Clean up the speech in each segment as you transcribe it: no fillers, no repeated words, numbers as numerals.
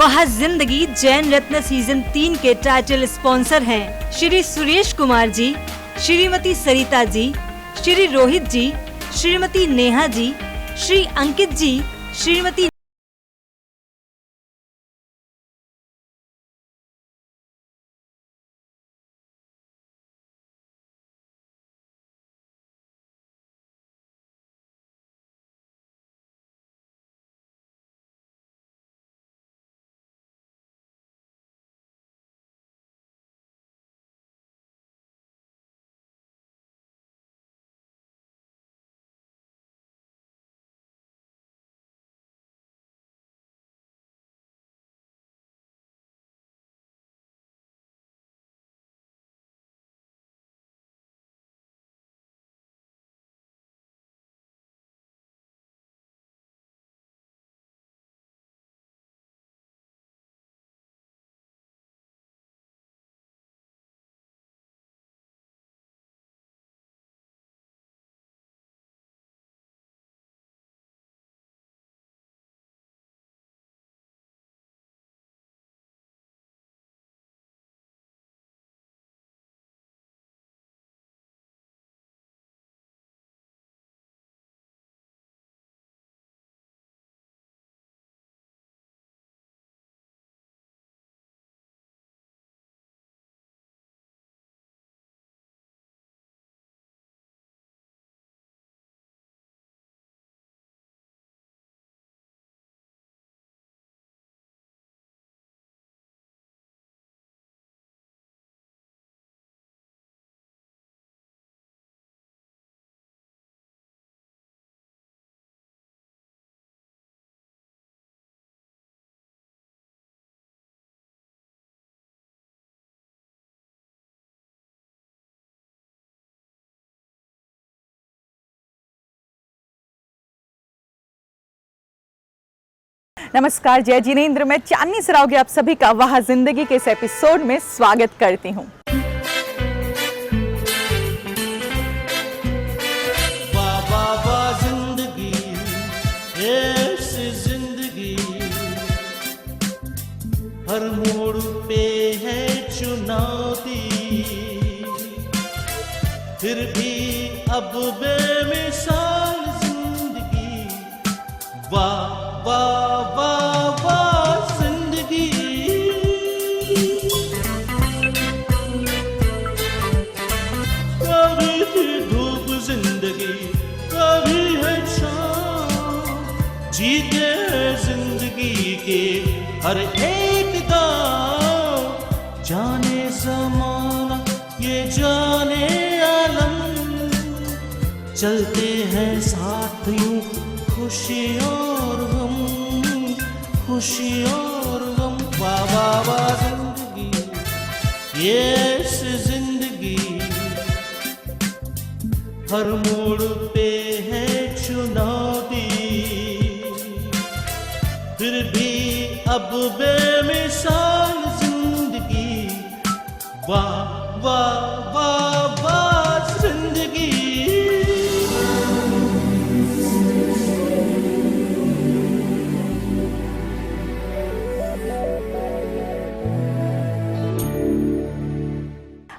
वाह जिंदगी जैन रत्न सीजन 3 के टाइटल स्पॉन्सर हैं श्री सुरेश कुमार जी, श्रीमती सरिता जी, श्री रोहित जी, श्रीमती नेहा जी, श्री अंकित जी, श्रीमती नमस्कार, जय जिनेंद्र। मैं चांदनी सरावगी आप सभी का वाह जिंदगी के इस एपिसोड में स्वागत करती हूँ। जिंदगी ऐसी जिंदगी हर मोड़ पे है चुनौती, फिर भी अब बेमिसाल जिंदगी। वाह वाह वाह वाह जिंदगी। कभी थी धूप जिंदगी, कभी है शाम, जीते हैं जिंदगी के हर एक गाँव। जाने ज़माना ये जाने आलम, चलते हैं साथ यूं खुशी और गम, खुशी और गम। वाह वाह वाह जिंदगी ये ऐसी जिंदगी हर मोड़ पे है चुनौती, फिर भी अब बेमिसाल जिंदगी। वाह वाह वाह वाह जिंदगी।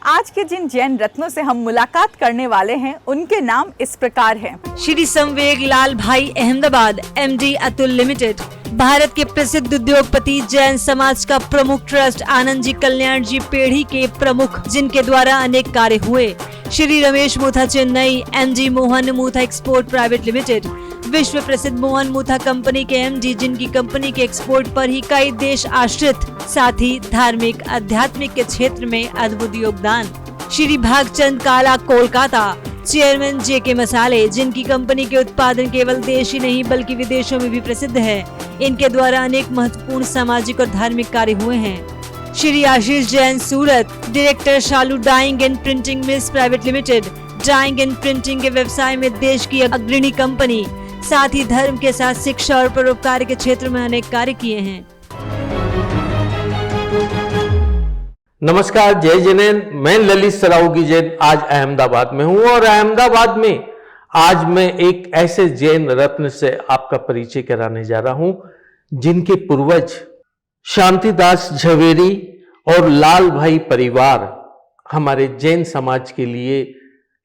आज के जिन जैन रत्नों से हम मुलाकात करने वाले हैं उनके नाम इस प्रकार हैं। श्री संवेग लाल भाई अहमदाबाद, MD अतुल लिमिटेड। भारत के प्रसिद्ध उद्योगपति, जैन समाज का प्रमुख ट्रस्ट आनंद जी कल्याण जी पेढ़ी के प्रमुख, जिनके द्वारा अनेक कार्य हुए। Shri Ramesh Mutha Chennai, MD Mohan Mutha export private limited. विश्व प्रसिद्ध मोहन मूथा कंपनी के MD, जिनकी कंपनी के एक्सपोर्ट पर ही कई देश आश्रित, साथ ही धार्मिक आध्यात्मिक के क्षेत्र में अद्भुत योगदान। श्री भागचंद काला, कोलकाता, चेयरमैन JK मसाले, जिनकी कंपनी के उत्पादन केवल देश ही नहीं बल्कि विदेशों में भी प्रसिद्ध है। इनके द्वारा अनेक महत्वपूर्ण सामाजिक और धार्मिक कार्य हुए हैं। Shri Ashish Jain, Surat, director Shalu dyeing and printing mills private limited. Dyeing and printing के व्यवसाय में देश की अग्रणी कंपनी, साथ ही धर्म के साथ शिक्षा और परोपकार के क्षेत्र में अनेक कार्य किए हैं। नमस्कार, जय जिनेंद्र। मैं ललित सरावगी जैन आज अहमदाबाद में हूं और अहमदाबाद में आज मैं एक ऐसे जैन रत्न से आपका परिचय कराने जा रहा हूं जिनके पूर्वज शांतिदास झवेरी और लाल भाई परिवार हमारे जैन समाज के लिए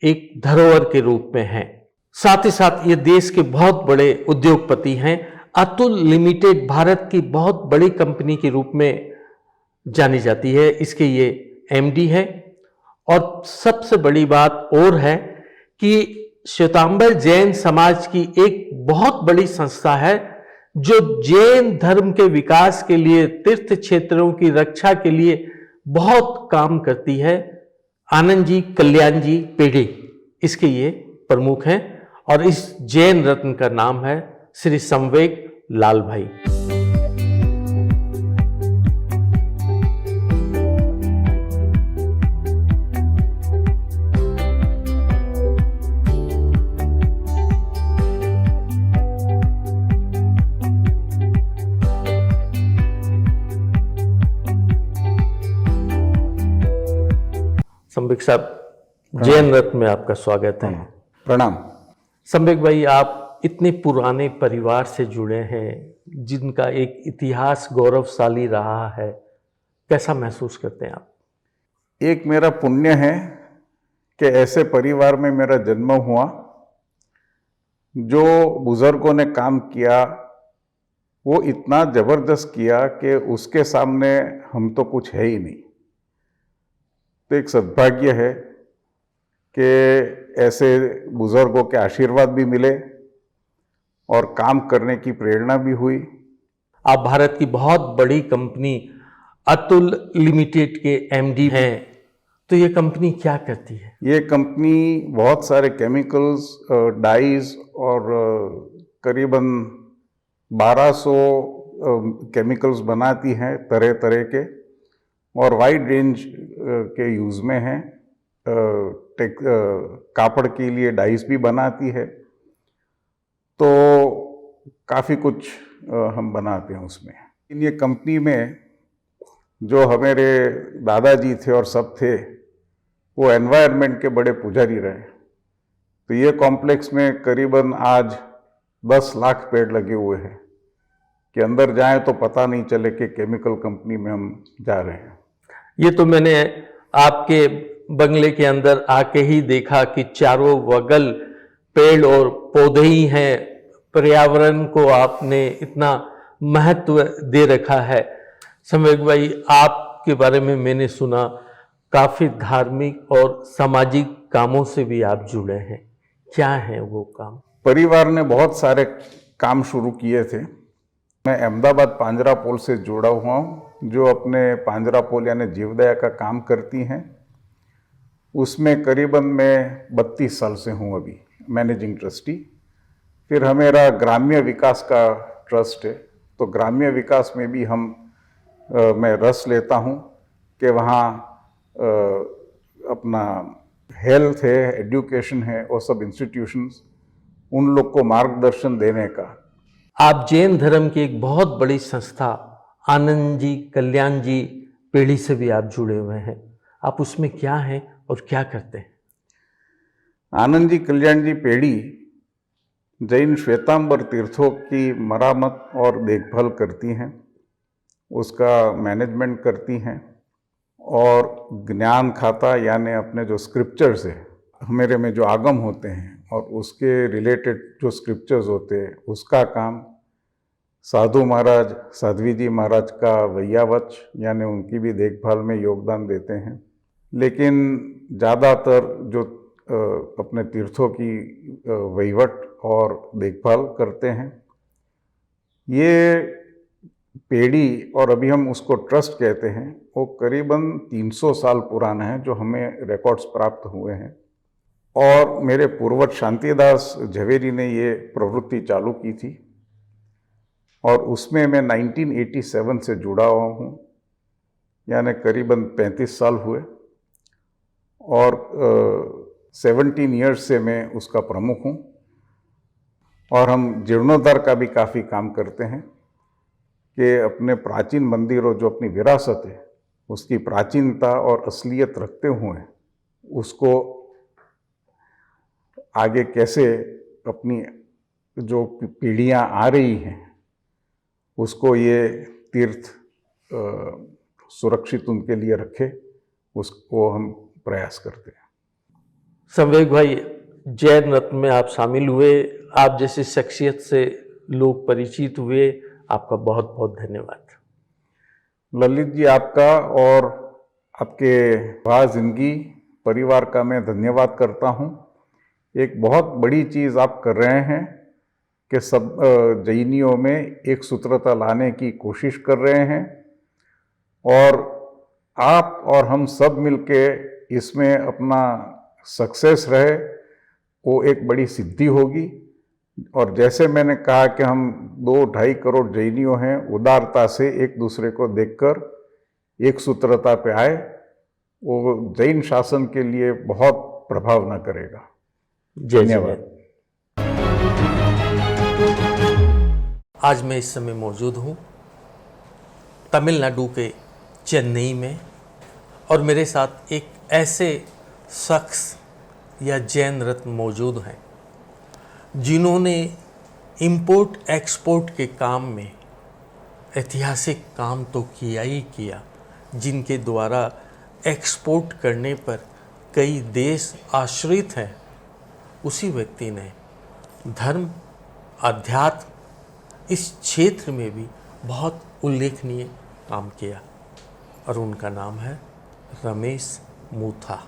एक धरोहर के रूप में है। साथ ही साथ ये देश के बहुत बड़े उद्योगपति हैं। अतुल लिमिटेड भारत की बहुत बड़ी कंपनी के रूप में जानी जाती है। इसके ये एमडी है। और सबसे बड़ी बात और है कि श्वेतांबर जैन समाज की एक बहुत बड़ी संस्था है जो जैन धर्म के विकास के लिए, तीर्थ क्षेत्रों की रक्षा के लिए बहुत काम करती है। आनंद जी कल्याण जी पेढ़ी इसके ये प्रमुख हैं और इस जैन रत्न का नाम है श्री संवेग लाल भाई। संवेग साहब, जैन रत्न में आपका स्वागत है। प्रणाम। संवेग भाई, आप इतने पुराने परिवार से जुड़े हैं जिनका एक इतिहास गौरवशाली रहा है, कैसा महसूस करते हैं आप? एक मेरा पुण्य है कि ऐसे परिवार में मेरा जन्म हुआ। जो बुजुर्गों ने काम किया वो इतना जबरदस्त किया कि उसके सामने हम तो कुछ है ही नहीं। तो एक सद्भाग्य है कि ऐसे बुजुर्गों के आशीर्वाद भी मिले और काम करने की प्रेरणा भी हुई। आप भारत की बहुत बड़ी कंपनी अतुल लिमिटेड के एमडी हैं, तो ये कंपनी क्या करती है? ये कंपनी बहुत सारे केमिकल्स, डाइज और करीबन 1200 केमिकल्स बनाती हैं तरह तरह के, और वाइड रेंज के यूज़ में हैं। कापड़ के लिए डाइस भी बनाती है। तो काफ़ी कुछ हम बनाते हैं उसमें। ये कंपनी में जो हमारे दादाजी थे और सब थे, वो एनवायरनमेंट के बड़े पुजारी रहे। तो ये कॉम्प्लेक्स में करीबन आज 10 लाख पेड़ लगे हुए हैं कि अंदर जाएं तो पता नहीं चले कि केमिकल कंपनी में हम जा रहे हैं। ये तो मैंने आपके बंगले के अंदर आके ही देखा कि चारों बगल पेड़ और पौधे ही हैं। पर्यावरण को आपने इतना महत्व दे रखा है। संवेग भाई, आपके बारे में मैंने सुना काफी धार्मिक और सामाजिक कामों से भी आप जुड़े हैं, क्या है वो काम? परिवार ने बहुत सारे काम शुरू किए थे। मैं अहमदाबाद पांजरापोल से जुड़ा हुआ हूँ, जो अपने पांजरापोल यानी जीवदया का काम करती हैं। उसमें करीबन मैं 32 साल से हूँ अभी मैनेजिंग ट्रस्टी। फिर हमारा ग्राम्य विकास का ट्रस्ट है, तो ग्राम्य विकास में भी मैं रस लेता हूँ कि वहाँ अपना हेल्थ है, एजुकेशन है, और सब इंस्टीट्यूशंस, उन लोग को मार्गदर्शन देने का। आप जैन धर्म की एक बहुत बड़ी संस्था आनंद जी कल्याण जी पेढ़ी से भी आप जुड़े हुए हैं। आप उसमें क्या हैं और क्या करते हैं? आनंद जी कल्याण जी पेढ़ी जैन श्वेतांबर तीर्थों की मरामत और देखभाल करती हैं, उसका मैनेजमेंट करती हैं, और ज्ञान खाता यानी अपने जो स्क्रिप्चर्स है हमारे में जो आगम होते हैं और उसके रिलेटेड जो स्क्रिप्चर्स होते हैं उसका काम साधु महाराज, साध्वी जी महाराज का वैयावच यानी उनकी भी देखभाल में योगदान देते हैं। लेकिन ज़्यादातर जो अपने तीर्थों की वहीवट और देखभाल करते हैं ये पेढ़ी, और अभी हम उसको ट्रस्ट कहते हैं, वो करीबन 300 साल पुराना है जो हमें रिकॉर्ड्स प्राप्त हुए हैं। और मेरे पूर्वज शांतिदास झवेरी ने ये प्रवृत्ति चालू की थी और उसमें मैं 1987 से जुड़ा हुआ हूँ, यानी करीबन 35 साल हुए। और 17 ईयर्स से मैं उसका प्रमुख हूँ। और हम जीर्णोद्धार का भी काफ़ी काम करते हैं कि अपने प्राचीन मंदिरों, जो अपनी विरासत है, उसकी प्राचीनता और असलियत रखते हुए उसको आगे कैसे अपनी जो पीढ़ियाँ आ रही हैं उसको ये तीर्थ सुरक्षित उनके लिए रखे, उसको हम प्रयास करते हैं। संवेग भाई, जैन रत्न में आप शामिल हुए, आप जैसी शख्सियत से लोग परिचित हुए, आपका बहुत बहुत धन्यवाद। ललित जी, आपका और आपके वह जिंदगी परिवार का मैं धन्यवाद करता हूँ। एक बहुत बड़ी चीज़ आप कर रहे हैं कि सब जैनियों में एक सूत्रता लाने की कोशिश कर रहे हैं, और आप और हम सब मिलके इसमें अपना सक्सेस रहे, वो एक बड़ी सिद्धि होगी। और जैसे मैंने कहा कि हम 2-2.5 करोड़ जैनियों हैं, उदारता से एक दूसरे को देखकर एक सूत्रता पे आए, वो जैन शासन के लिए बहुत प्रभाव न करेगा। धन्यवाद। आज मैं इस समय मौजूद हूँ तमिलनाडु के चेन्नई में, और मेरे साथ एक ऐसे शख्स या जैन रत्न मौजूद हैं जिन्होंने इंपोर्ट एक्सपोर्ट के काम में ऐतिहासिक काम तो किया ही किया, जिनके द्वारा एक्सपोर्ट करने पर कई देश आश्रित हैं। उसी व्यक्ति ने धर्म, अध्यात्म, इस क्षेत्र में भी बहुत उल्लेखनीय काम किया, और उनका नाम है रमेश मूथा।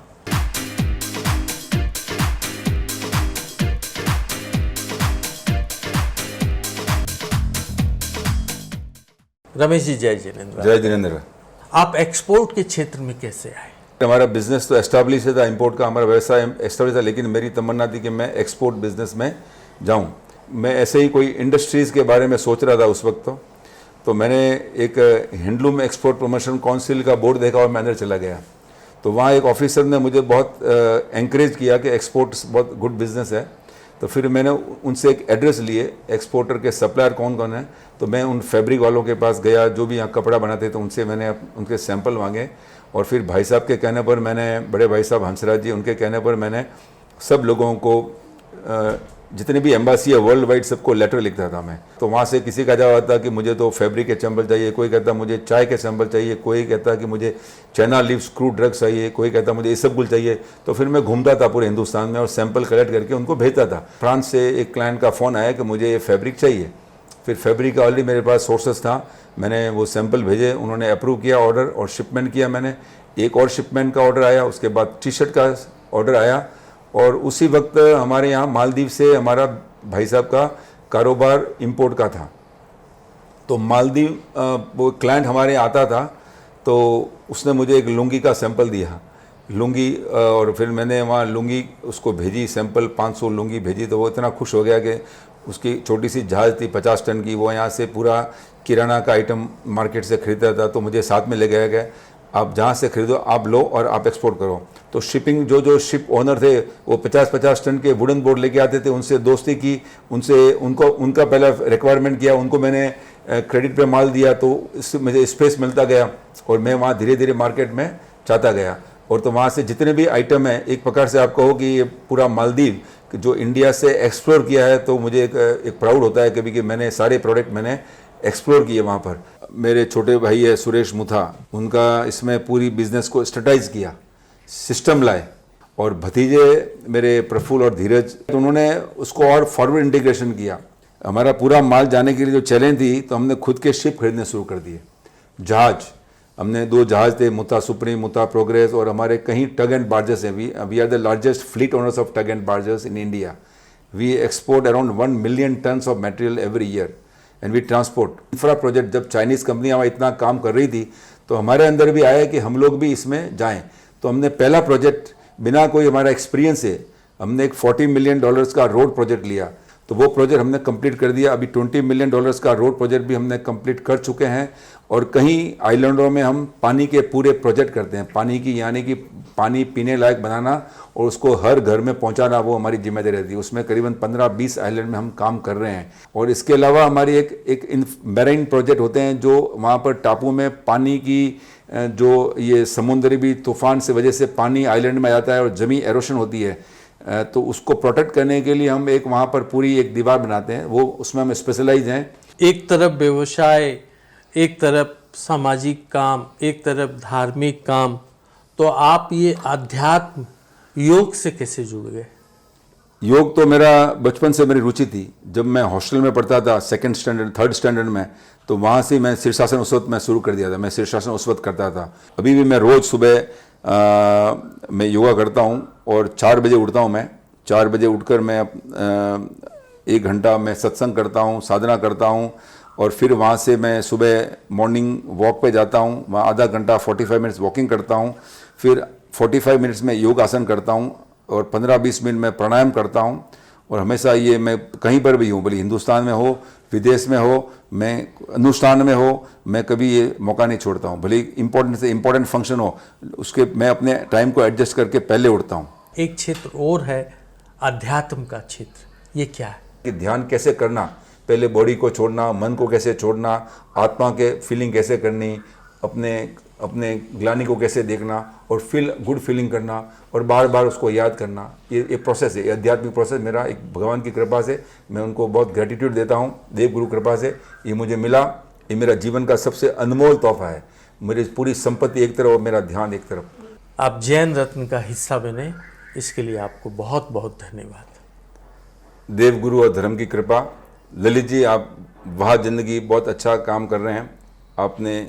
रमेश जी, जय जिनेंद्र। जय जिनेंद्र। आप एक्सपोर्ट के क्षेत्र में कैसे आए? हमारा बिजनेस तो एस्टेब्लिश था, इंपोर्ट का हमारा व्यवसाय एस्टेब्लिश था, लेकिन मेरी तमन्ना थी कि मैं एक्सपोर्ट बिजनेस में जाऊं। मैं ऐसे ही कोई इंडस्ट्रीज़ के बारे में सोच रहा था उस वक्त। तो मैंने एक हैंडलूम एक्सपोर्ट प्रमोशन काउंसिल का बोर्ड देखा और मैं अंदर चला गया। तो वहाँ एक ऑफिसर ने मुझे बहुत एंकरेज किया कि एक्सपोर्ट्स बहुत गुड बिजनेस है। तो फिर मैंने उनसे एक एड्रेस लिए, एक्सपोर्टर के सप्लायर कौन कौन है। तो मैं उन फैब्रिक वालों के पास गया जो भी यहाँ कपड़ा बनाते, तो उनसे मैंने उनके सैंपल मांगे, और फिर भाई साहब के कहने पर मैंने, बड़े भाई साहब हंसराज जी, उनके कहने पर मैंने सब लोगों को, जितने भी एम्बासी है वर्ल्ड वाइड, सबको लेटर लिखता था मैं। तो वहाँ से किसी का जवाब आता कि मुझे तो फैब्रिक के सैंपल चाहिए, कोई कहता मुझे चाय के सैंपल चाहिए, कोई कहता कि मुझे चना लीव स्क्रू ड्रग्स चाहिए, कोई कहता मुझे इसबगुल चाहिए। तो फिर मैं घूमता था पूरे हिंदुस्तान में और सैंपल कलेक्ट करके उनको भेजता था। फ्रांस से एक क्लाइंट का फ़ोन आया कि मुझे ये फैब्रिक चाहिए। फिर फैब्रिक का ऑलरेडी मेरे पास सोर्सेस था, मैंने वो सैंपल भेजे, उन्होंने अप्रूव किया ऑर्डर, और शिपमेंट किया मैंने। एक और शिपमेंट का ऑर्डर आया, उसके बाद टी शर्ट का ऑर्डर आया, और उसी वक्त हमारे यहाँ मालदीव से हमारा भाई साहब का कारोबार इंपोर्ट का था। तो मालदीव वो क्लाइंट हमारे यहाँ आता था, तो उसने मुझे एक लुंगी का सैंपल दिया, लुंगी, और फिर मैंने वहाँ लुंगी उसको भेजी, सैंपल 500 लुंगी भेजी। तो वो इतना खुश हो गया कि उसकी छोटी सी जहाज़ थी 50 टन की, वो यहाँ से पूरा किराना का आइटम मार्केट से खरीदता था। तो मुझे साथ में ले गया कि आप जहाँ से खरीदो आप लो और आप एक्सपोर्ट करो। तो शिपिंग जो शिप ओनर थे वो 50-50 टन के वुडन बोर्ड लेके आते थे, उनसे दोस्ती की, उनका पहला रिक्वायरमेंट किया, उनको मैंने क्रेडिट पे माल दिया। तो इससे मुझे स्पेस मिलता गया, और मैं वहाँ धीरे धीरे मार्केट में जाता गया। और तो वहाँ से जितने भी आइटम हैं, एक प्रकार से आप कहो कि ये पूरा मालदीव जो इंडिया से एक्सप्लोर किया है, तो मुझे एक प्राउड होता है कभी कि मैंने सारे प्रोडक्ट मैंने एक्सप्लोर किए वहाँ पर। मेरे छोटे भाई है सुरेश मुथा, उनका इसमें पूरी बिजनेस को स्ट्रेटाइज किया, सिस्टम लाए, और भतीजे मेरे प्रफुल्ल और धीरज, तो उन्होंने उसको और फॉरवर्ड इंटीग्रेशन किया। हमारा पूरा माल जाने के लिए जो चैलेंज थी, तो हमने खुद के शिप खरीदने शुरू कर दिए। जहाज, हमने 2 जहाज थे, मुथा सुप्रीम, मुथा प्रोग्रेस, और हमारे कहीं टग एंड बार्जेस हैं। We are the largest fleet owners of tug and barges in India. We export around 1 million tons of material every year, and we transport. Infra project, जब Chinese company हमारा इतना काम कर रही थी, तो हमारे अंदर भी आया कि हम लोग भी इसमें जाएं। तो हमने पहला प्रोजेक्ट, बिना कोई हमारा एक्सपीरियंस है, हमने एक $40 मिलियन का रोड प्रोजेक्ट लिया। तो वो प्रोजेक्ट हमने कंप्लीट कर दिया। अभी $20 मिलियन का रोड प्रोजेक्ट भी हमने कंप्लीट कर चुके हैं। और कहीं आइलैंडों में हम पानी के पूरे प्रोजेक्ट करते हैं, पानी की, यानी कि पानी पीने लायक बनाना और उसको हर घर में पहुंचाना, वो हमारी जिम्मेदारी रहती है। उसमें करीबन 15-20 आइलैंड में हम काम कर रहे हैं। और इसके अलावा हमारी एक मैरीन प्रोजेक्ट होते हैं, जो वहाँ पर टापू में पानी की, जो ये समुद्री भी तूफान से वजह से पानी आइलैंड में आ जाता है और ज़मीन एरोशन होती है, तो उसको प्रोटेक्ट करने के लिए हम एक वहाँ पर पूरी एक दीवार बनाते हैं। वो उसमें हम स्पेशलाइज हैं। एक तरफ व्यवसाय, एक तरफ सामाजिक काम, एक तरफ धार्मिक काम, तो आप ये अध्यात्म योग से कैसे जुड़ गए? योग तो मेरा बचपन से मेरी रुचि थी। जब मैं हॉस्टल में पढ़ता था, 2nd स्टैंडर्ड 3rd स्टैंडर्ड में, तो वहाँ से मैं शीर्षासन उस वक्त मैं शुरू कर दिया था। मैं शीर्षासन उस वक्त करता था। अभी भी मैं रोज़ सुबह मैं योगा करता हूँ और 4 बजे उठता हूँ। मैं 4 बजे उठकर मैं 1 घंटा मैं सत्संग करता हूँ, साधना करता हूँ, और फिर वहाँ से मैं सुबह मॉर्निंग वॉक पे जाता हूँ। वहाँ आधा घंटा 45 मिनट्स वॉकिंग करता हूँ, फिर 45 मिनट्स में योग आसन करता हूँ और 15-20 मिनट में प्राणायाम करता हूँ। और हमेशा ये मैं कहीं पर भी हूँ, भले हिंदुस्तान में हो, विदेश में हो, मैं अनुष्ठान में हो, मैं कभी ये मौका नहीं छोड़ता हूँ। भले इम्पोर्टेंट से इम्पोर्टेंट फंक्शन हो, उसके मैं अपने टाइम को एडजस्ट करके पहले उठता हूँ। एक क्षेत्र और है अध्यात्म का क्षेत्र, ये क्या है? कि ध्यान कैसे करना, पहले बॉडी को छोड़ना, मन को कैसे छोड़ना, आत्मा के फीलिंग कैसे करनी, अपने ग्लानि को कैसे देखना और गुड फीलिंग करना और बार बार उसको याद करना। ये प्रोसेस है, ये आध्यात्मिक प्रोसेस मेरा एक भगवान की कृपा से, मैं उनको बहुत ग्रेटिट्यूड देता हूँ, देव गुरु कृपा से ये मुझे मिला। ये मेरा जीवन का सबसे अनमोल तोहफा है। मेरी पूरी संपत्ति एक तरफ और मेरा ध्यान एक तरफ। आप जैन रत्न का हिस्सा बने, इसके लिए आपको बहुत बहुत धन्यवाद। देव गुरु और धर्म की कृपा। ललित जी, आप वहाँ जिंदगी बहुत अच्छा काम कर रहे हैं। आपने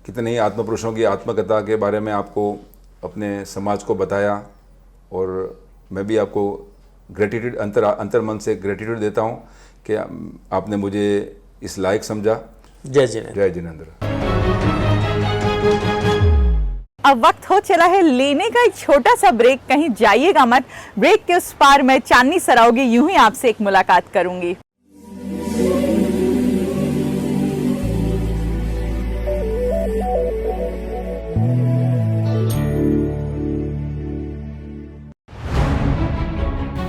कितने ही आत्मपुरुषों की आत्मकथा के बारे में आपको अपने समाज को बताया, और मैं भी आपको ग्रेटिट्यूड अंतर मन से ग्रेटिट्यूड देता हूँ कि आपने मुझे इस लायक समझा। जय जिनेंद्र। जय जिनेंद्र। अब वक्त हो चला है लेने का एक छोटा सा ब्रेक। कहीं जाइएगा मत। ब्रेक के उस पार मैं चांदनी सरावगी यूं ही आपसे एक मुलाकात करूंगी।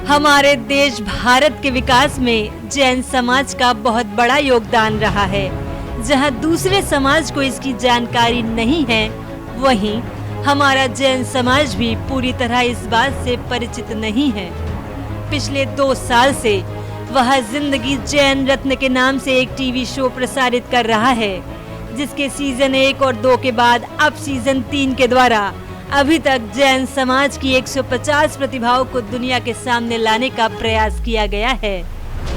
हमारे देश भारत के विकास में जैन समाज का बहुत बड़ा योगदान रहा है। जहां दूसरे समाज को इसकी जानकारी नहीं है, वहीं हमारा जैन समाज भी पूरी तरह इस बात से परिचित नहीं है। पिछले 2 साल से वह जिंदगी जैन रत्न के नाम से एक टीवी शो प्रसारित कर रहा है, जिसके सीजन 1 और 2 के बाद अब सीजन 3 के द्वारा अभी तक जैन समाज की 150 प्रतिभाओं को दुनिया के सामने लाने का प्रयास किया गया है।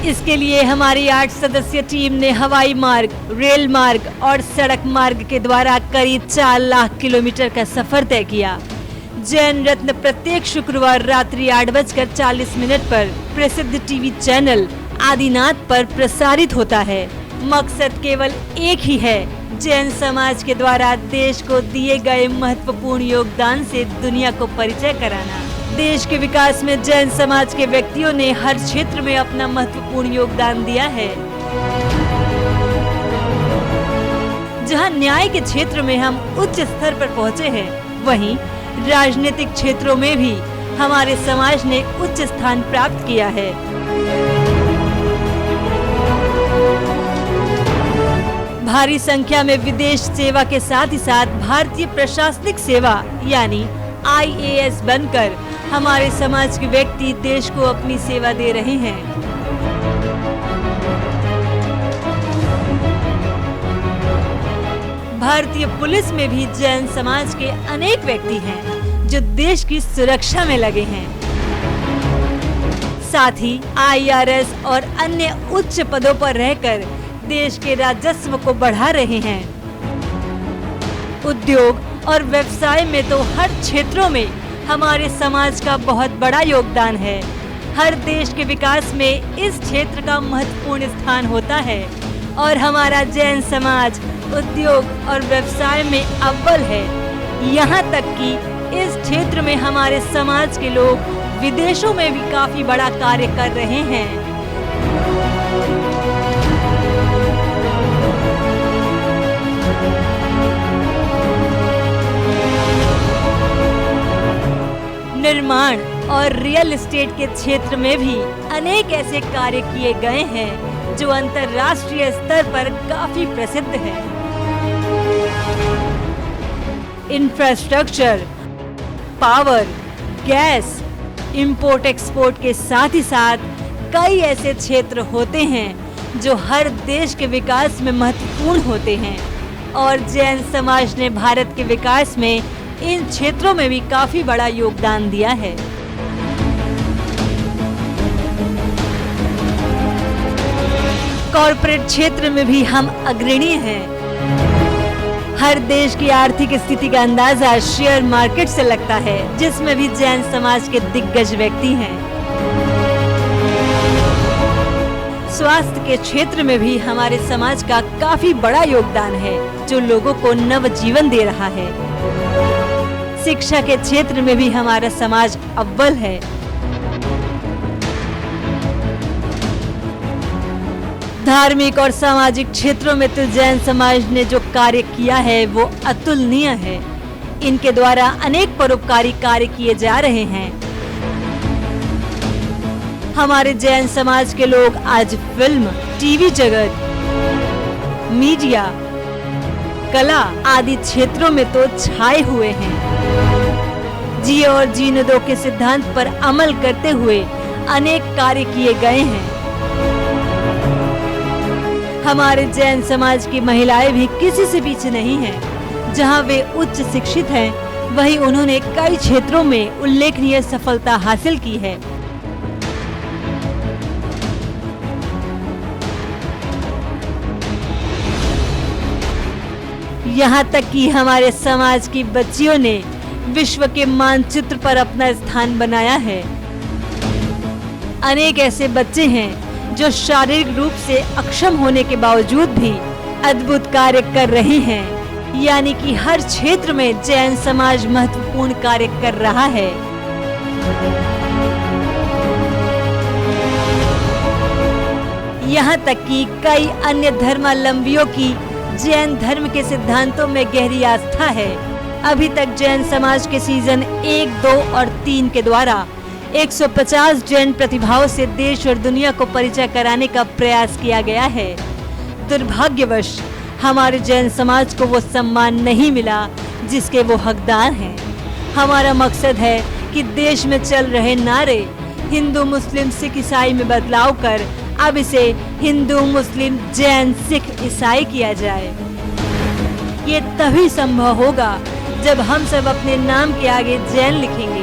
इसके लिए हमारी 8 सदस्यीय टीम ने हवाई मार्ग, रेल मार्ग और सड़क मार्ग के द्वारा करीब 4 लाख किलोमीटर का सफर तय किया। जैन रत्न प्रत्येक शुक्रवार रात्रि 8:40 पर प्रसिद्ध टीवी चैनल आदिनाथ पर प्रसारित होता है। मकसद केवल एक ही है, जैन समाज के द्वारा देश को दिए गए महत्वपूर्ण योगदान से दुनिया को परिचय कराना। देश के विकास में जैन समाज के व्यक्तियों ने हर क्षेत्र में अपना महत्वपूर्ण योगदान दिया है। जहां न्याय के क्षेत्र में हम उच्च स्तर पर पहुंचे हैं, वहीं राजनीतिक क्षेत्रों में भी हमारे समाज ने उच्च स्थान प्राप्त किया है। भारी संख्या में विदेश सेवा के साथ ही साथ भारतीय प्रशासनिक सेवा यानी IAS बनकर हमारे समाज के व्यक्ति देश को अपनी सेवा दे रहे हैं। भारतीय पुलिस में भी जैन समाज के अनेक व्यक्ति हैं जो देश की सुरक्षा में लगे हैं। साथ ही IRS और अन्य उच्च पदों पर रहकर देश के राजस्व को बढ़ा रहे हैं। उद्योग और व्यवसाय में तो हर क्षेत्रों में हमारे समाज का बहुत बड़ा योगदान है। हर देश के विकास में इस क्षेत्र का महत्वपूर्ण स्थान होता है और हमारा जैन समाज उद्योग और व्यवसाय में अव्वल है। यहाँ तक कि इस क्षेत्र में हमारे समाज के लोग विदेशों में भी काफी बड़ा कार्य कर रहे हैं। निर्माण और रियल एस्टेट के क्षेत्र में भी अनेक ऐसे कार्य किए गए हैं जो अंतर्राष्ट्रीय स्तर पर काफी प्रसिद्ध है। Infrastructure, power, gas, import export के साथ ही साथ कई ऐसे क्षेत्र होते हैं जो हर देश के विकास में महत्वपूर्ण होते हैं। और जैन समाज ने भारत के विकास में इन क्षेत्रों में भी काफी बड़ा योगदान दिया है। कॉरपोरेट क्षेत्र में भी हम अग्रणी हैं। हर देश की आर्थिक स्थिति का अंदाजा शेयर मार्केट से लगता है, जिसमें भी जैन समाज के दिग्गज व्यक्ति हैं। स्वास्थ्य के क्षेत्र में भी हमारे समाज का काफी बड़ा योगदान है, जो लोगों को नव जीवन दे रहा है। शिक्षा के क्षेत्र में भी हमारा समाज अव्वल है। धार्मिक और सामाजिक क्षेत्रों में तो जैन समाज ने जो कार्य किया है वो अतुलनीय है। इनके द्वारा अनेक परोपकारी कार्य किए जा रहे हैं। हमारे जैन समाज के लोग आज फिल्म, टीवी जगत, मीडिया, कला आदि क्षेत्रों में तो छाए हुए हैं। जिए और जीने दो के सिद्धांत पर अमल करते हुए अनेक कार्य किए गए हैं। हमारे जैन समाज की महिलाएं भी किसी से पीछे नहीं हैं। जहां वे उच्च शिक्षित हैं, वहीं उन्होंने कई क्षेत्रों में उल्लेखनीय सफलता हासिल की है। यहाँ तक कि हमारे समाज की बच्चियों ने विश्व के मानचित्र पर अपना स्थान बनाया है। अनेक ऐसे बच्चे हैं जो शारीरिक रूप से अक्षम होने के बावजूद भी अद्भुत कार्य कर रहे हैं। यानी कि हर क्षेत्र में जैन समाज महत्वपूर्ण कार्य कर रहा है। यहाँ तक कि कई अन्य धर्मावलंबियों की जैन धर्म के सिद्धांतों में गहरी आस्था है। अभी तक जैन समाज के सीजन 1, 2 और 3 के द्वारा 150 जैन प्रतिभाओं से देश और दुनिया को परिचय कराने का प्रयास किया गया है। दुर्भाग्यवश हमारे जैन समाज को वो सम्मान नहीं मिला जिसके वो हकदार हैं। हमारा मकसद है कि देश में चल रहे नारे हिंदू, मुस्लिम, सिख, ईसाई में बदलाव कर अब इसे हिंदू, मुस्लिम, जैन, सिख, ईसाई किया जाए। ये तभी संभव होगा जब हम सब अपने नाम के आगे जैन लिखेंगे।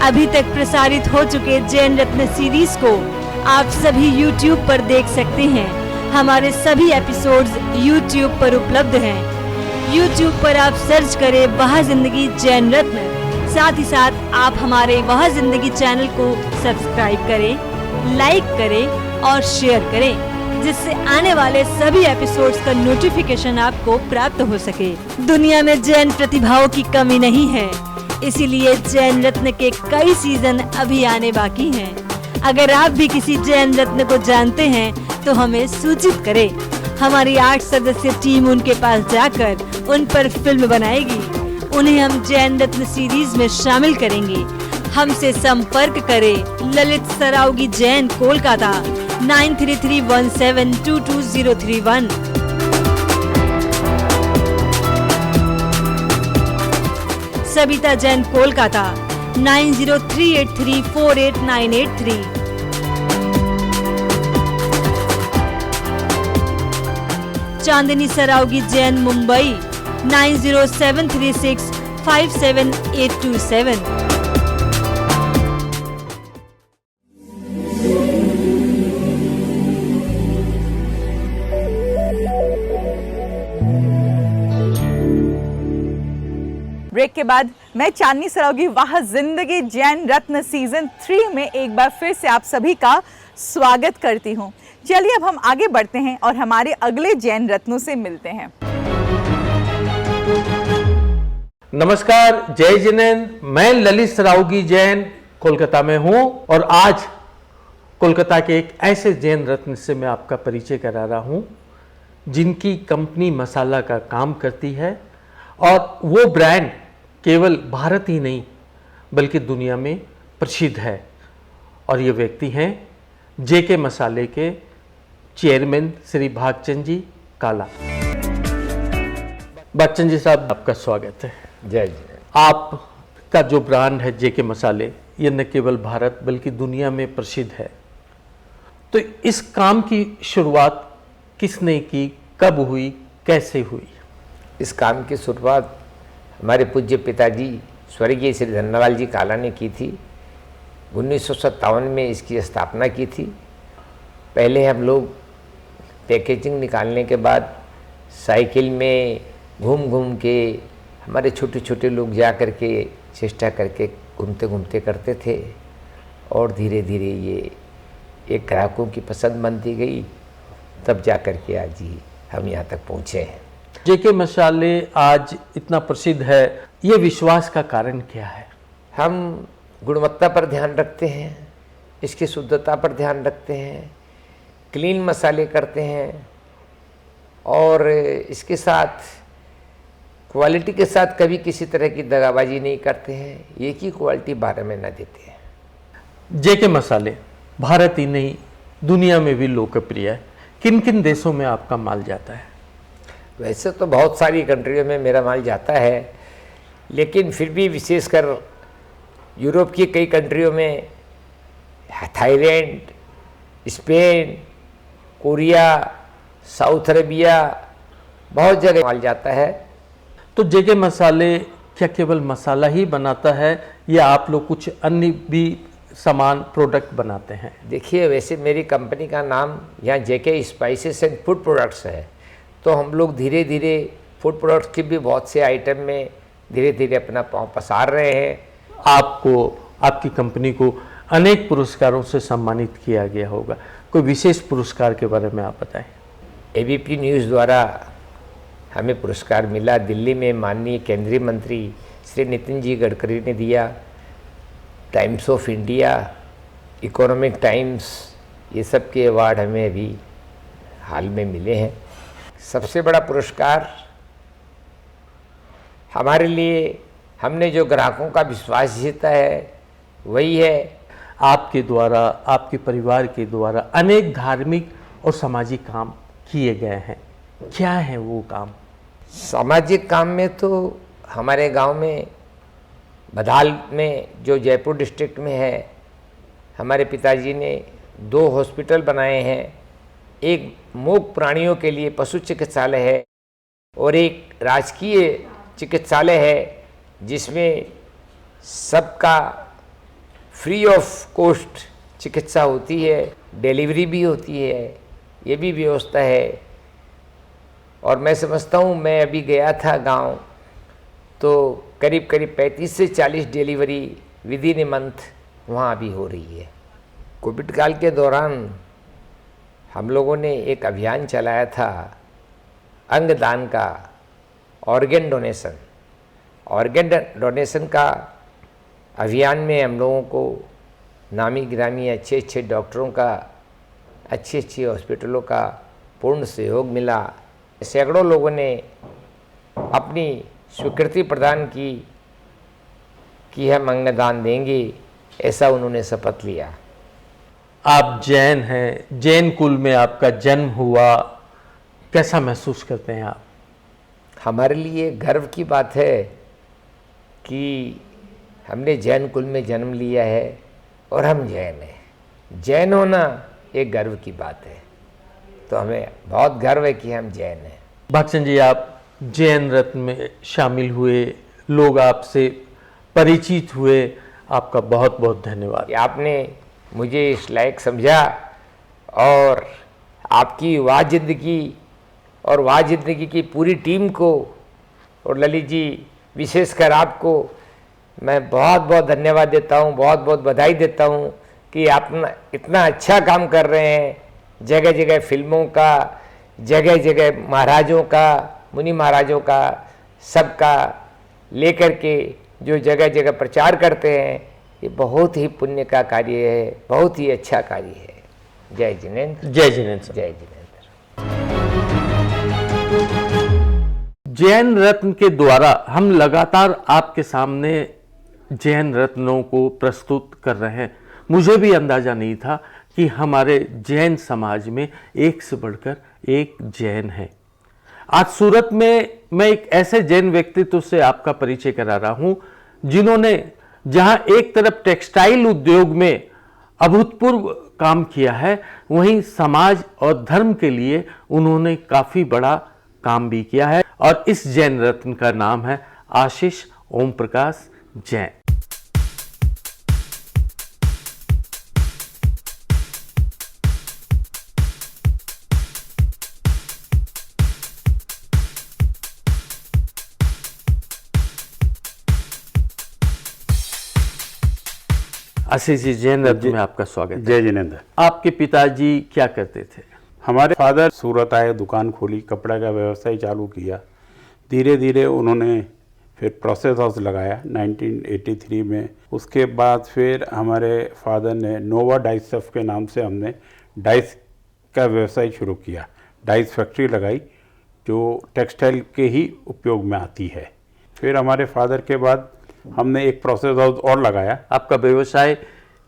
अभी तक प्रसारित हो चुके जैन रत्न सीरीज को आप सभी YouTube पर देख सकते हैं। हमारे सभी एपिसोड्स YouTube पर उपलब्ध हैं। YouTube पर आप सर्च करें वह जिंदगी जैन रत्न। साथ ही साथ आप हमारे वह जिंदगी चैनल को सब्सक्राइब करें, लाइक करें और शेयर करें, जिससे आने वाले सभी एपिसोड्स का नोटिफिकेशन आपको प्राप्त हो सके। दुनिया में जैन प्रतिभाओं की कमी नहीं है, इसीलिए जैन रत्न के कई सीजन अभी आने बाकी हैं। अगर आप भी किसी जैन रत्न को जानते हैं तो हमें सूचित करें। हमारी 8 सदस्य टीम उनके पास जाकर उन पर फिल्म बनाएगी। उन्हें हम जैन रत्न सीरीज में शामिल करेंगे। हमसे संपर्क करें ललित सरावगी जैन, कोलकाता 9331722031। सविता जैन, कोलकाता 9038348983। चांदनी सरावगी जैन, मुंबई 9073657827। ब्रेक के बाद मैं चांदनी सरावगी वाह जिंदगी जैन रत्न सीजन 3 में एक बार फिर से आप सभी का स्वागत करती हूँ। चलिए अब हम आगे बढ़ते हैं और हमारे अगले जैन रत्नों से मिलते हैं। नमस्कार, जय जिनेन्द्र। मैं ललित सरावगी जैन कोलकाता में हूँ और आज कोलकाता के एक ऐसे जैन रत्न से मैं आपका परिचय करा रहा हूँ जिनकी कंपनी मसाला का काम करती है और वो ब्रांड केवल भारत ही नहीं बल्कि दुनिया में प्रसिद्ध है। और ये व्यक्ति हैं जेके मसाले के चेयरमैन श्री भागचंद जी काला। भागचंद जी साहब, आपका स्वागत है। जय जय। आपका जो ब्रांड है जेके मसाले, ये न केवल भारत बल्कि दुनिया में प्रसिद्ध है। तो इस काम की शुरुआत किसने की, कब हुई, कैसे हुई? इस काम की शुरुआत हमारे पूज्य पिताजी स्वर्गीय श्री धन्नालाल जी काला ने की थी। 1957 में इसकी स्थापना की थी। पहले हम लोग पैकेजिंग निकालने के बाद साइकिल में घूम घूम के हमारे छोटे छोटे लोग जा कर के चेष्टा करके घूमते घूमते करते थे और धीरे धीरे ये एक ग्राहकों की पसंद बनती गई, तब जा कर के आज ही हम यहाँ तक पहुँचे हैं। जेके मसाले आज इतना प्रसिद्ध है, ये विश्वास का कारण क्या है? हम गुणवत्ता पर ध्यान रखते हैं, इसकी शुद्धता पर ध्यान रखते हैं, क्लीन मसाले करते हैं और इसके साथ क्वालिटी के साथ कभी किसी तरह की दगाबाजी नहीं करते हैं। एक ही क्वालिटी 12 में न देते हैं। जेके मसाले भारत ही नहीं दुनिया में भी लोकप्रिय है। किन किन देशों में आपका माल जाता है? वैसे तो बहुत सारी कंट्रियों में मेरा माल जाता है, लेकिन फिर भी विशेषकर यूरोप की कई कंट्रियों में, Thailand, Spain, Korea, south Arabia, बहुत जगह माल जाता है। तो जेके मसाले क्या केवल मसाला ही बनाता है या आप लोग कुछ अन्य भी सामान प्रोडक्ट बनाते हैं? देखिए, वैसे मेरी कंपनी का नाम यहाँ जेके स्पाइसेस एंड फूड प्रोडक्ट्स है, तो हम लोग धीरे धीरे फूड प्रोडक्ट्स के भी बहुत से आइटम में धीरे धीरे अपना पाँव पसार रहे हैं। आपको, आपकी कंपनी को अनेक पुरस्कारों से सम्मानित किया गया होगा, कोई विशेष पुरस्कार के बारे में आप बताएं। एबीपी न्यूज़ द्वारा हमें पुरस्कार मिला। दिल्ली में माननीय केंद्रीय मंत्री श्री नितिन जी गडकरी ने दिया। Times of India, economic times, ये सब के अवार्ड हमें अभी हाल में मिले हैं। सबसे बड़ा पुरस्कार हमारे लिए, हमने जो ग्राहकों का विश्वास जीता है वही है। आपके द्वारा, आपके परिवार के द्वारा अनेक धार्मिक और सामाजिक काम किए गए हैं, क्या है वो काम? सामाजिक काम में तो हमारे गांव में बदाल में, जो जयपुर डिस्ट्रिक्ट में है, हमारे पिताजी ने 2 हॉस्पिटल बनाए हैं। एक मूक प्राणियों के लिए पशु चिकित्सालय है और एक राजकीय चिकित्सालय है जिसमें सबका फ्री ऑफ कॉस्ट चिकित्सा होती है, डिलीवरी भी होती है, ये भी व्यवस्था है। और मैं समझता हूँ, मैं अभी गया था गांव, तो करीब करीब 35 से 40 delivery with in a month वहाँ अभी हो रही है। कोविड काल के दौरान हम लोगों ने एक अभियान चलाया था अंगदान का, ऑर्गन डोनेशन। ऑर्गन डोनेशन का अभियान में हम लोगों को नामी गिरामी अच्छे अच्छे डॉक्टरों का, अच्छे अच्छे हॉस्पिटलों का पूर्ण सहयोग मिला। सैकड़ों लोगों ने अपनी स्वीकृति प्रदान की कि हम अंगदान देंगे, ऐसा उन्होंने शपथ लिया। आप जैन हैं, जैन कुल में आपका जन्म हुआ, कैसा महसूस करते हैं आप? हमारे लिए गर्व की बात है कि हमने जैन कुल में जन्म लिया है और हम जैन हैं। जैन होना एक गर्व की बात है, तो हमें बहुत गर्व है कि हम जैन हैं। भक्सन जी, आप जैन रत्न में शामिल हुए, लोग आपसे परिचित हुए, आपका बहुत बहुत धन्यवाद। आपने मुझे इस लायक समझा और आपकी वाह जिंदगी और वाह जिंदगी की पूरी टीम को और ललित जी विशेषकर आपको मैं बहुत बहुत धन्यवाद देता हूँ, बहुत बहुत बधाई देता हूँ कि आप इतना अच्छा काम कर रहे हैं। जगह जगह फिल्मों का, जगह जगह महाराजों का, मुनि महाराजों का, सबका लेकर के जो जगह जगह प्रचार करते हैं, ये बहुत ही पुण्य का कार्य है, बहुत ही अच्छा कार्य है। जय जिनेंद्र। जय जिनेंद्र। जय जिनेंद्र। जैन रत्न के द्वारा हम लगातार आपके सामने जैन रत्नों को प्रस्तुत कर रहे हैं। मुझे भी अंदाजा नहीं था कि हमारे जैन समाज में एक से बढ़कर एक जैन है। आज सूरत में मैं एक ऐसे जैन व्यक्तित्व से आपका परिचय करा रहा हूं जिन्होंने, जहां एक तरफ टेक्सटाइल उद्योग में अभूतपूर्व काम किया है, वहीं समाज और धर्म के लिए उन्होंने काफी बड़ा काम भी किया है और इस जैन रत्न का नाम है आशीष ओम प्रकाश जैन। आशीष जी, जैन रत्न में आपका स्वागत है। जय जिनेंद्र। आपके पिताजी क्या करते थे? हमारे फादर सूरत आए, दुकान खोली, कपड़ा का व्यवसाय चालू किया। धीरे धीरे उन्होंने फिर प्रोसेस हाउस लगाया 1983 में। उसके बाद फिर हमारे फादर ने नोवा डाइस सफ के नाम से हमने डाइस का व्यवसाय शुरू किया। डाइस फैक्ट्री लगाई जो टेक्सटाइल के ही उपयोग में आती है। फिर हमारे फादर के बाद हमने एक प्रोसेस हाउस और लगाया। आपका व्यवसाय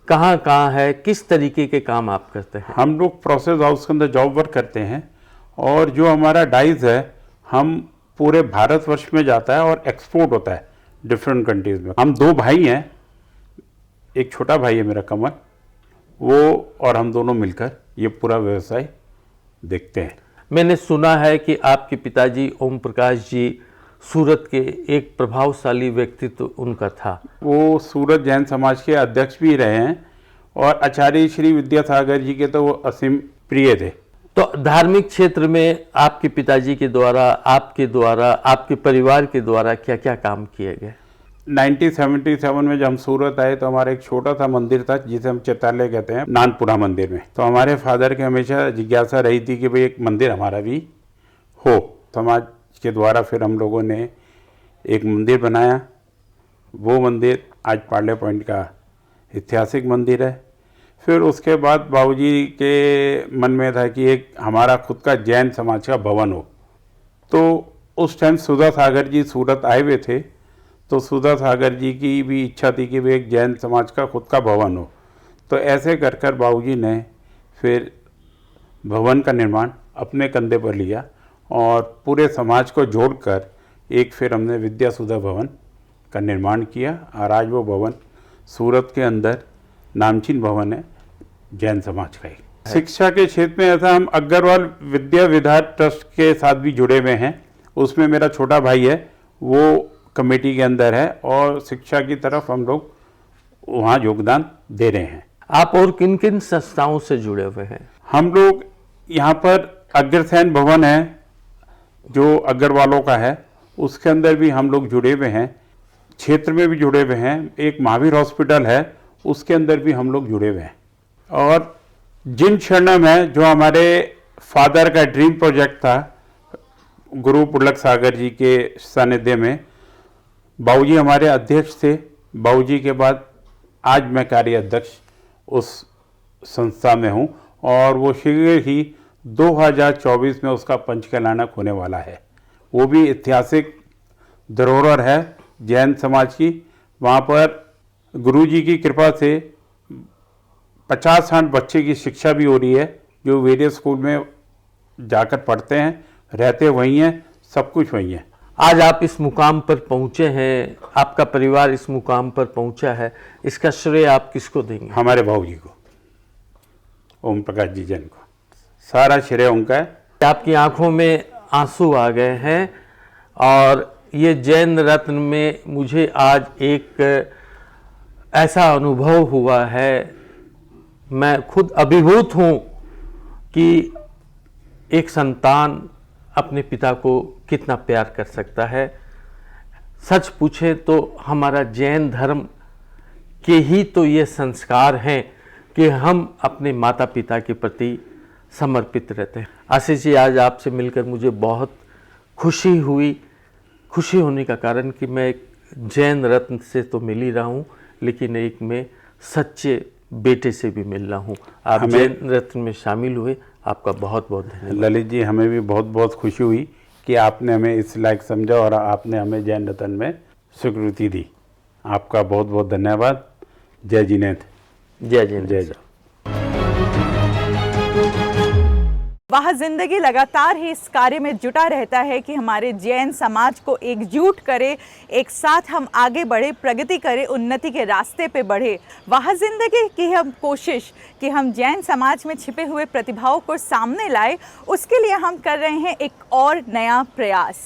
कहाँ कहाँ है, किस तरीके के काम आप करते हैं? हम लोग प्रोसेस हाउस के अंदर जॉब वर्क करते हैं और जो हमारा डाइस है हम पूरे भारतवर्ष में जाता है और एक्सपोर्ट होता है डिफरेंट कंट्रीज में। हम 2 भाई हैं, एक छोटा भाई है मेरा कमल, वो और हम दोनों मिलकर ये पूरा व्यवसाय देखते हैं। मैंने सुना है कि आपके पिताजी ओम प्रकाश जी सूरत के एक प्रभावशाली व्यक्तित्व उनका था। वो सूरत जैन समाज के अध्यक्ष भी रहे हैं और आचार्य श्री विद्यासागर जी के तो वो असीम प्रिय थे। तो धार्मिक क्षेत्र में आपके पिताजी के द्वारा, आपके परिवार के द्वारा क्या क्या काम किए गए? 1977 में जब हम सूरत आए तो हमारा एक छोटा सा मंदिर था जिसे हम चितालय कहते हैं, नानपुरा मंदिर में। तो हमारे फादर के हमेशा जिज्ञासा रही थी कि भाई एक मंदिर हमारा भी हो। समाज के द्वारा फिर हम लोगों ने एक मंदिर बनाया। वो मंदिर आज पार्ले पॉइंट का ऐतिहासिक मंदिर है। फिर उसके बाद बाबूजी के मन में था कि एक हमारा खुद का जैन समाज का भवन हो। तो उस टाइम सुधा सागर जी सूरत आए हुए थे, तो सुधा सागर जी की भी इच्छा थी कि वे एक जैन समाज का खुद का भवन हो। तो ऐसे कर कर बाबूजी ने फिर भवन का निर्माण अपने कंधे पर लिया और पूरे समाज को जोड़कर एक फिर हमने विद्या सुधा भवन का निर्माण किया और आज वो भवन सूरत के अंदर नामचीन भवन है जैन समाज का ही। शिक्षा के क्षेत्र में ऐसा हम अग्रवाल विद्या विधान ट्रस्ट के साथ भी जुड़े हुए हैं। उसमें मेरा छोटा भाई है, वो कमेटी के अंदर है और शिक्षा की तरफ हम लोग वहाँ योगदान दे रहे हैं। आप और किन किन संस्थाओं से जुड़े हुए हैं? हम लोग यहाँ पर अग्रसेन भवन है जो अग्रवालों का है, उसके अंदर भी हम लोग जुड़े हुए हैं। क्षेत्र में भी जुड़े हुए हैं। एक महावीर हॉस्पिटल है, उसके अंदर भी हम लोग जुड़े हुए हैं। और जिन शरणम है जो हमारे फादर का ड्रीम प्रोजेक्ट था, गुरु पुलक सागर जी के सानिध्य में बाबूजी हमारे अध्यक्ष थे। बाबूजी के बाद आज मैं कार्य अध्यक्ष उस संस्था में हूँ और वो शीघ्र ही 2024 में उसका पंचकल्याणक होने वाला है। वो भी ऐतिहासिक धरोहर है जैन समाज की। वहाँ पर गुरुजी की कृपा से 50-60 बच्चे की शिक्षा भी हो रही है जो वेरियस स्कूल में जाकर पढ़ते हैं, रहते वहीं हैं, सब कुछ वहीं है। आज आप इस मुकाम पर पहुंचे हैं, आपका परिवार इस मुकाम पर पहुंचा है, इसका श्रेय आप किसको देंगे? हमारे भाऊजी को, ओम प्रकाश जी जैन को सारा श्रेय उनका है। आपकी आंखों में आंसू आ गए हैं और ये जैन रत्न में मुझे आज एक ऐसा अनुभव हुआ है, मैं खुद अभिभूत हूँ कि एक संतान अपने पिता को कितना प्यार कर सकता है। सच पूछे तो हमारा जैन धर्म के ही तो ये संस्कार हैं कि हम अपने माता पिता के प्रति समर्पित रहते हैं। आशीष जी, आज आपसे मिलकर मुझे बहुत खुशी हुई। खुशी होने का कारण कि मैं एक जैन रत्न से तो मिल ही रहा हूँ, लेकिन एक मैं सच्चे बेटे से भी मिल रहा हूँ। आप जैन रत्न में शामिल हुए, आपका बहुत बहुत धन्यवाद। ललित जी, हमें भी बहुत बहुत खुशी हुई कि आपने हमें इस लायक समझा और आपने हमें जैन रत्न में स्वीकृति दी। आपका बहुत बहुत धन्यवाद। जय जिनेंद्र। जय जिनेंद्र। जय जय। वह जिंदगी लगातार ही इस कार्य में जुटा रहता है कि हमारे जैन समाज को एकजुट करे, एक साथ हम आगे बढ़े, प्रगति करें, उन्नति के रास्ते पे बढ़े। वह जिंदगी की हम कोशिश कि हम जैन समाज में छिपे हुए प्रतिभाओं को सामने लाए, उसके लिए हम कर रहे हैं एक और नया प्रयास,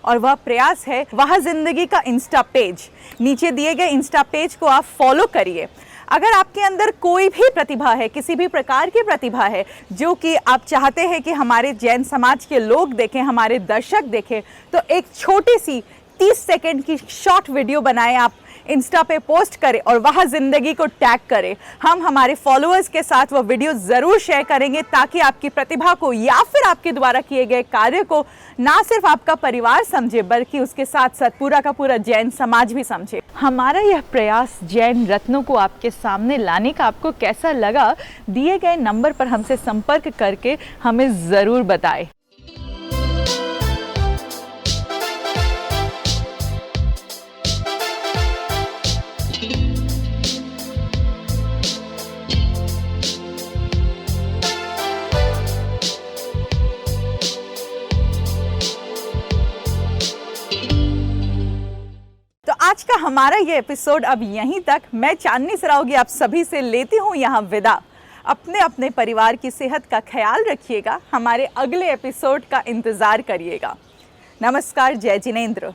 और वह प्रयास है वह जिंदगी का इंस्टा पेज। नीचे दिए गए इंस्टा पेज को आप फॉलो करिए। अगर आपके अंदर कोई भी प्रतिभा है, किसी भी प्रकार की प्रतिभा है जो कि आप चाहते हैं कि हमारे जैन समाज के लोग देखें, हमारे दर्शक देखें, तो एक छोटी सी 30 सेकंड की शॉर्ट वीडियो बनाएं, आप इंस्टा पे पोस्ट करें और वह जिंदगी को टैग करें। हम हमारे फॉलोअर्स के साथ वो वीडियो ज़रूर शेयर करेंगे ताकि आपकी प्रतिभा को या फिर आपके द्वारा किए गए कार्य को ना सिर्फ आपका परिवार समझे बल्कि उसके साथ साथ पूरा का पूरा जैन समाज भी समझे। हमारा यह प्रयास जैन रत्नों को आपके सामने लाने का आपको कैसा लगा, दिए गए नंबर पर हमसे संपर्क करके हमें ज़रूर बताएं। तो आज का हमारा ये एपिसोड अब यहीं तक। मैं चांदनी सरावगी आप सभी से लेती हूँ यहाँ विदा। अपने अपने परिवार की सेहत का ख्याल रखिएगा। हमारे अगले एपिसोड का इंतज़ार करिएगा। नमस्कार, जय जिनेंद्र।